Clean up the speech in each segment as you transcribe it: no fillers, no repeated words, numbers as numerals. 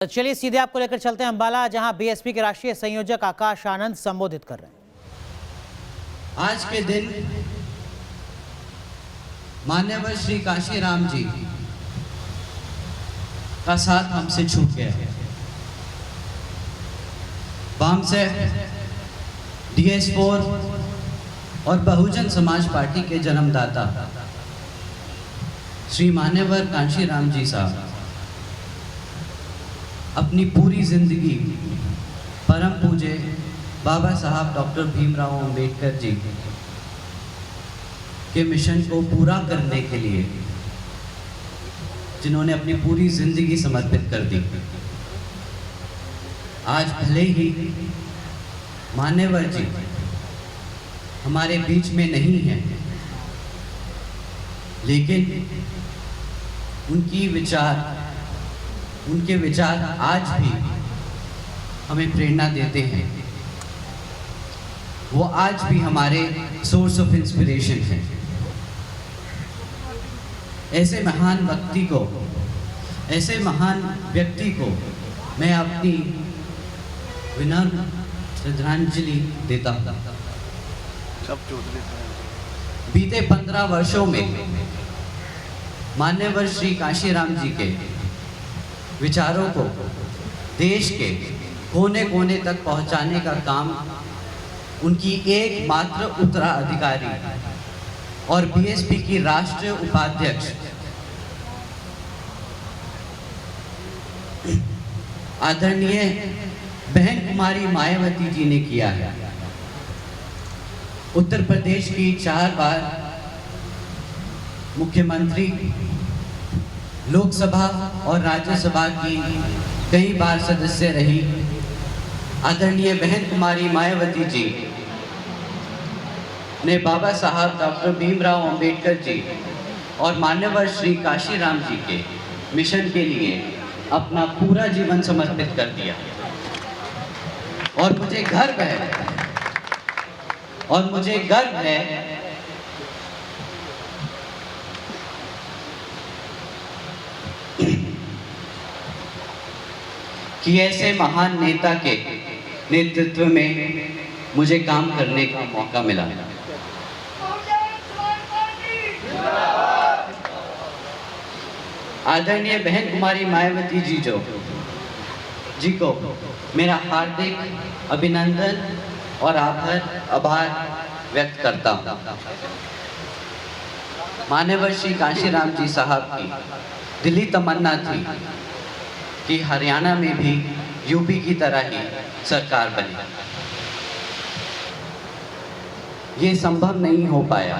चलिए सीधे आपको लेकर चलते हैं अंबाला, जहां बीएसपी के राष्ट्रीय संयोजक आकाश आनंद संबोधित कर रहे हैं। आज के दिन मान्यवर श्री काशीराम जी का साथ हमसे छूट गया है। वाम से DS4 और बहुजन समाज पार्टी के जन्मदाता श्री मान्यवर काशीराम जी साहब अपनी पूरी जिंदगी परम पूज्य बाबा साहब डॉक्टर भीमराव अंबेडकर जी के मिशन को पूरा करने के लिए जिन्होंने अपनी पूरी जिंदगी समर्पित कर दी। आज भले ही मान्यवर जी हमारे बीच में नहीं हैं, लेकिन उनके विचार आज भी हमें प्रेरणा देते हैं। वो आज भी हमारे सोर्स ऑफ इंस्पिरेशन हैं। ऐसे महान व्यक्ति को मैं अपनी विनम्र श्रद्धांजलि देता हूँ। बीते 15 वर्षों में मान्यवर श्री काशीराम जी के विचारों को देश के कोने कोने तक पहुंचाने का काम उनकी एकमात्र उत्तराधिकारी और बीएसपी की राष्ट्रीय उपाध्यक्ष आदरणीय बहन कुमारी मायावती जी ने किया है। उत्तर प्रदेश की 4 बार मुख्यमंत्री, लोकसभा और राज्यसभा की कई बार सदस्य रही आदरणीय बहन कुमारी मायावती जी ने बाबा साहब डॉक्टर भीमराव अंबेडकर जी और मान्यवर श्री काशीराम जी के मिशन के लिए अपना पूरा जीवन समर्पित कर दिया। और मुझे गर्व है कि ऐसे महान नेता के नेतृत्व में मुझे काम करने का मौका मिला। आदरणीय बहन कुमारी मायावती जी को मेरा हार्दिक अभिनंदन और आभार व्यक्त करता हूँ। मान्यवर श्री काशीराम जी साहब की दिली तमन्ना थी कि हरियाणा में भी यूपी की तरह ही सरकार बने। ये संभव नहीं हो पाया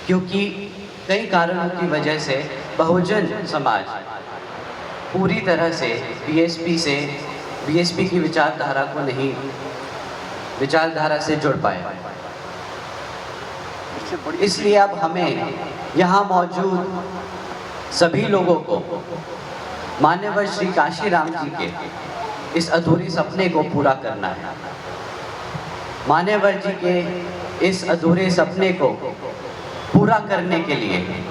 क्योंकि कई कारणों की वजह से बहुजन समाज पूरी तरह से बीएसपी की विचारधारा से जुड़ पाया। इसलिए अब हमें यहाँ मौजूद सभी लोगों को मान्यवर श्री काशीराम जी के इस अधूरे सपने को पूरा करना है। मान्यवर जी के इस अधूरे सपने को पूरा करने के लिए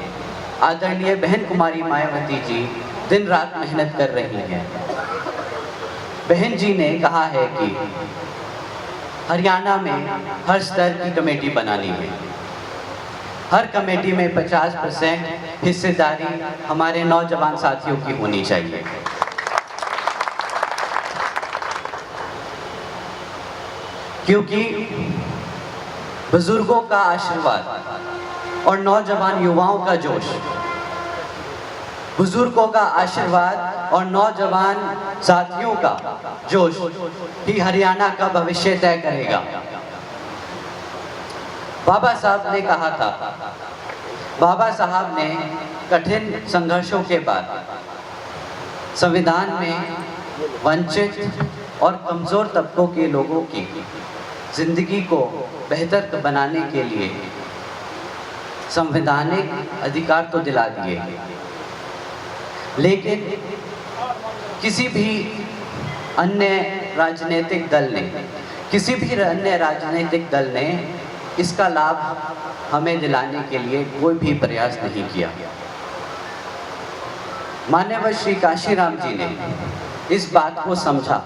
आदरणीय बहन कुमारी मायावती जी दिन रात मेहनत कर रही हैं। बहन जी ने कहा है कि हरियाणा में हर स्तर की कमेटी बनानी है। हर कमेटी में 50% हिस्सेदारी हमारे नौजवान साथियों की होनी चाहिए। क्योंकि बुजुर्गों का आशीर्वाद और नौजवान युवाओं का जोश, बुजुर्गों का आशीर्वाद और नौजवान साथियों का जोश ही हरियाणा का भविष्य तय करेगा। बाबा साहब ने कहा था, बाबा साहब ने कठिन संघर्षों के बाद संविधान में वंचित और कमजोर तबकों के लोगों की जिंदगी को बेहतर बनाने के लिए संवैधानिक अधिकार तो दिला दिए, लेकिन किसी भी अन्य राजनीतिक दल ने इसका लाभ हमें दिलाने के लिए कोई भी प्रयास नहीं किया। मान्यवर श्री काशीराम जी ने इस बात को समझा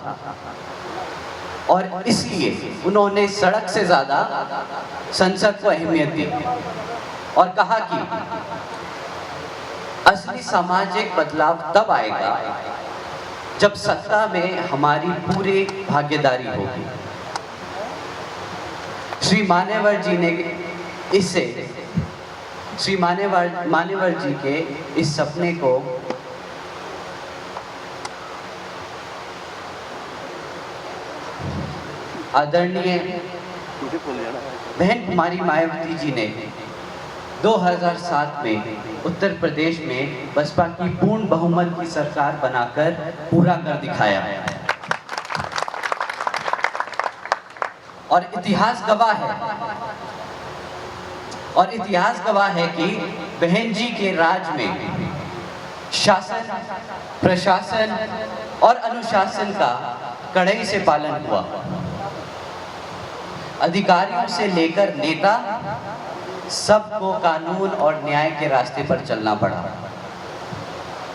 और इसलिए उन्होंने सड़क से ज़्यादा संसद को अहमियत दी और कहा कि असली सामाजिक बदलाव तब आएगा जब सत्ता में हमारी पूरी भागीदारी होगी। श्री मानेवर जी के इस सपने को आदरणीय बहन कुमारी मायावती जी ने 2007 में उत्तर प्रदेश में बसपा की पूर्ण बहुमत की सरकार बनाकर पूरा कर दिखाया और इतिहास गवाह है कि बहन जी के राज में शासन, प्रशासन और अनुशासन का कड़ाई से पालन हुआ। अधिकारियों से लेकर नेता सबको कानून और न्याय के रास्ते पर चलना पड़ा।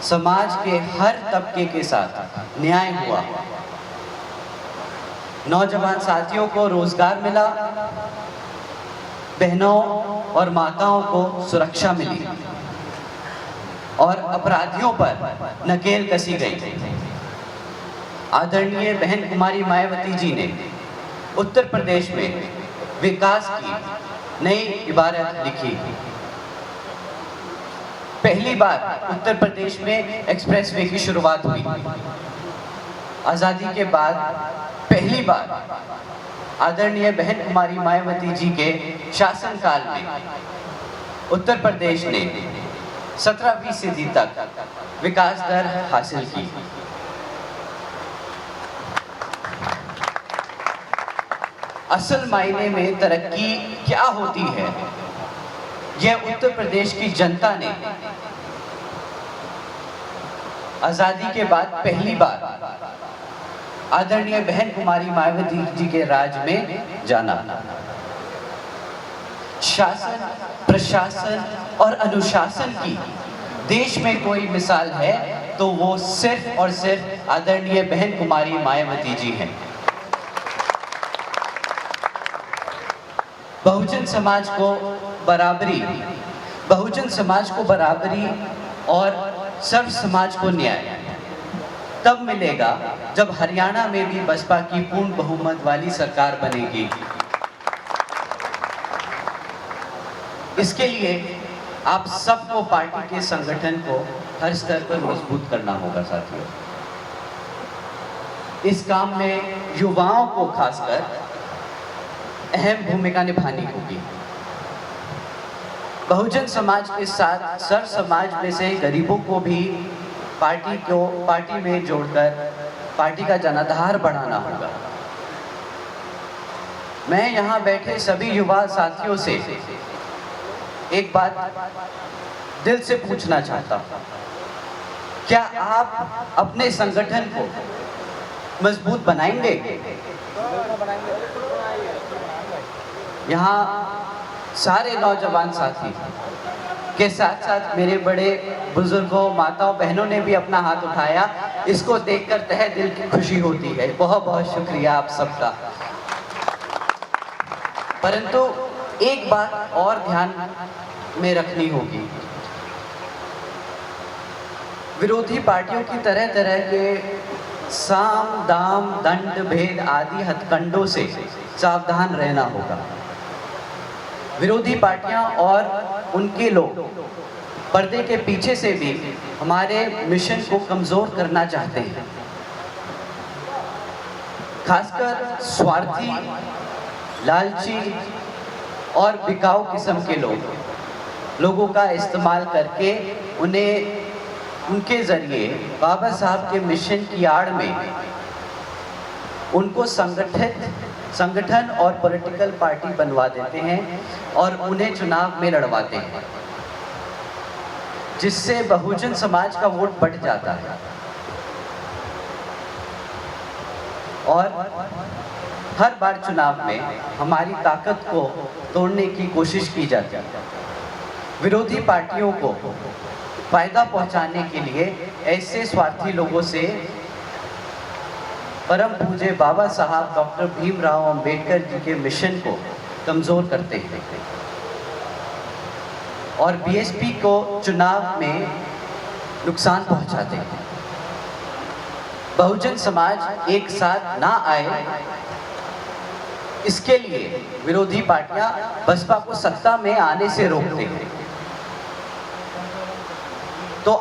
समाज के हर तबके के साथ न्याय हुआ। नौजवान साथियों को रोजगार मिला, बहनों और माताओं को सुरक्षा मिली और अपराधियों पर नकेल कसी गई। आदरणीय बहन कुमारी मायावती जी ने उत्तर प्रदेश में विकास की नई इबारत लिखी। पहली बार उत्तर प्रदेश में एक्सप्रेसवे की शुरुआत हुई। आज़ादी के बाद पहली बार आदरणीय बहन कुमारी मायावती जी के शासनकाल में उत्तर प्रदेश ने 17% तक विकास दर हासिल की। असल मायने में तरक्की क्या होती है, यह उत्तर प्रदेश की जनता ने आजादी के बाद पहली बार आदरणीय बहन कुमारी मायावती जी के राज में जाना। शासन, प्रशासन और अनुशासन की देश में कोई मिसाल है तो वो सिर्फ और सिर्फ आदरणीय बहन कुमारी मायावती जी हैं। बहुजन समाज को बराबरी और सर्व समाज को न्याय तब मिलेगा जब हरियाणा में भी बसपा की पूर्ण बहुमत वाली सरकार बनेगी। इसके लिए आप सबको पार्टी के संगठन को हर स्तर पर मजबूत करना होगा साथियों। इस काम में युवाओं को खासकर अहम भूमिका निभानी होगी। बहुजन समाज के साथ सर्व समाज में से गरीबों को भी पार्टी में जोड़कर पार्टी का जनाधार बढ़ाना होगा। मैं यहाँ बैठे सभी युवा साथियों से एक बात दिल से पूछना चाहता हूँ, क्या आप अपने संगठन को मजबूत बनाएंगे? यहाँ सारे नौजवान साथी के साथ साथ मेरे बड़े बुजुर्गों, माताओं, बहनों ने भी अपना हाथ उठाया। इसको देखकर तहे दिल की खुशी होती है। बहुत बहुत शुक्रिया आप सबका। परंतु एक बात और ध्यान में रखनी होगी, विरोधी पार्टियों की तरह तरह के साम, दाम, दंड, भेद आदि हथकंडों से सावधान रहना होगा। विरोधी पार्टियां और उनके लोग पर्दे के पीछे से भी हमारे मिशन को कमजोर करना चाहते हैं। खासकर स्वार्थी, लालची और बिकाऊ किस्म के लोगों का इस्तेमाल करके उनके जरिए बाबा साहब के मिशन की आड़ में उनको संगठन और पॉलिटिकल पार्टी बनवा देते हैं और उन्हें चुनाव में लड़वाते हैं, जिससे बहुजन समाज का वोट बढ़ जाता है और हर बार चुनाव में हमारी ताकत को तोड़ने की कोशिश की जाती है। विरोधी पार्टियों को फायदा पहुंचाने के लिए ऐसे स्वार्थी लोगों से परम पूज्य बाबा साहब डॉक्टर भीमराव अंबेडकर जी के मिशन को कमज़ोर करते हैं और बीएसपी को चुनाव में नुकसान पहुंचाते हैं। बहुजन समाज एक साथ ना आए, इसके लिए विरोधी पार्टियां बसपा को सत्ता में आने से रोकते हैं। तो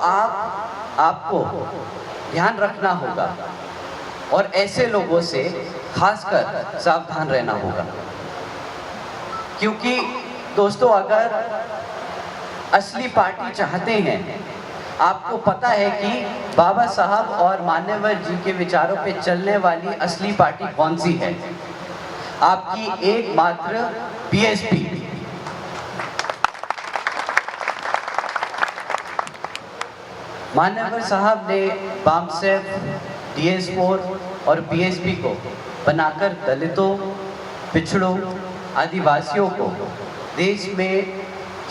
आपको ध्यान रखना होगा और ऐसे लोगों से खासकर सावधान रहना होगा, क्योंकि दोस्तों अगर असली पार्टी चाहते हैं, आपको पता है कि बाबा साहब और मान्यवर जी के विचारों पे चलने वाली असली पार्टी कौन सी है? आपकी एकमात्र बीएसपी। मान्यवर साहब ने बामसेफ, DS4 और बीएसपी को बनाकर दलितों, पिछड़ों, आदिवासियों को देश में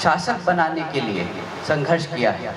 शासक बनाने के लिए संघर्ष किया है।